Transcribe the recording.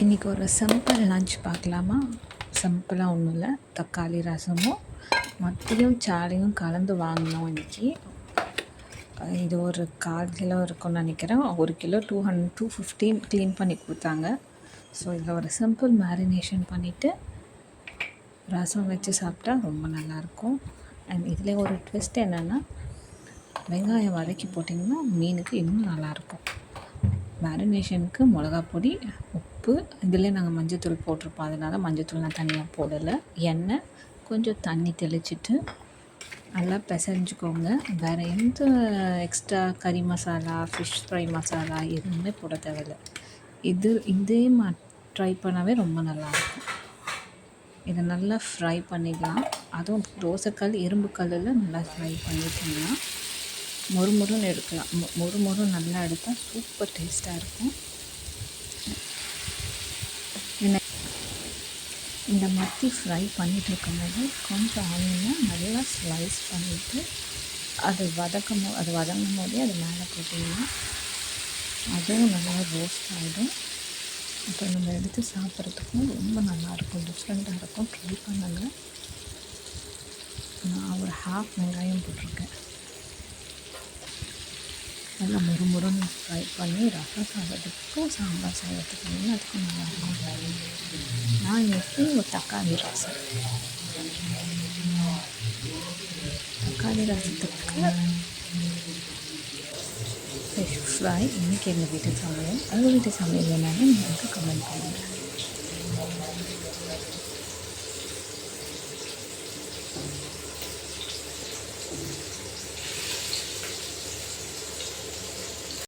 இன்றைக்கி ஒரு simple lunch பார்க்கலாமா? சிம்பிளாக ஒன்றும் இல்லை, தக்காளி ரசமும் மத்தியும் சாலையும் கலந்து வாங்கினோம் இன்றைக்கி. இது ஒரு 1/4 கிலோ இருக்கும்னு நினைக்கிறேன். 1 கிலோ 250 க்ளீன் பண்ணி கொடுத்தாங்க. ஸோ இதில் ஒரு சிம்பிள் மேரினேஷன் பண்ணிவிட்டு ரசம் வச்சு சாப்பிட்டா ரொம்ப நல்லாயிருக்கும். அண்ட் இதில் ஒரு ட்விஸ்ட் என்னென்னா, வெங்காயம் வதக்கி போட்டிங்கன்னா மீனுக்கு இன்னும் நல்லாயிருக்கும். மேரினேஷனுக்கு மிளகாப்பொடி, உப்பு, இதில் நாங்கள் மஞ்சத்தூள் போட்டிருப்போம், அதனால் மஞ்சத்தூள் நான் தனியாக போடலை. எண்ணெய், கொஞ்சம் தண்ணி தெளிச்சிட்டு நல்லா பிசைஞ்சுக்கோங்க. வேறு எந்த எக்ஸ்ட்ரா கறி மசாலா, ஃபிஷ் ஃப்ரை மசாலா எதுவுமே போட தேவையில்லை. இதே ட்ரை பண்ணவே ரொம்ப நல்லாயிருக்கும். இதை நல்லா ஃப்ரை பண்ணிக்கலாம். அதுவும் தோசைக்கல், இரும்பு கல்லில் நல்லா ஃப்ரை பண்ணிட்டோம்னா மொறுமொறுன்னு எடுக்கலாம். மொறுமொறு நல்லா எடுத்தால் சூப்பர் டேஸ்ட்டாக இருக்கும். இந்த மத்தி ஃப்ரை பண்ணிகிட்டு இருக்கும்போது கொஞ்சம் ஆனியனை நல்லா ஸ்லைஸ் பண்ணிவிட்டு அது வதங்கும் போதே அது மேலே போட்டிங்கன்னா அதுவும் நல்லா ரோஸ்ட் ஆகிடும். அப்போ நம்ம எடுத்து சாப்பிட்றதுக்கும் ரொம்ப நல்லாயிருக்கும், டிஃப்ரெண்ட்டாக இருக்கும். ட்ரை பண்ணுங்கள். நான் ஒரு 1/2 வெங்காயம் போட்டிருக்கேன். நல்லா முறுமுறுன்னு ஃப்ரை பண்ணி ரசம் சாதத்துக்கும் சாம்பார் சாதத்துக்கும் எல்லாத்துக்கும் நல்லாயிருக்கும். நான் இன்றைக்கி ஒரு தக்காளி ரசத்துக்கு ஃபிஷ் ஃப்ரை இன்றைக்கி எங்கள் வீட்டு சமையல். உங்கள் வீட்டு சமையல் என்னன்னு எனக்கு கமெண்ட் பண்ணுங்கள்.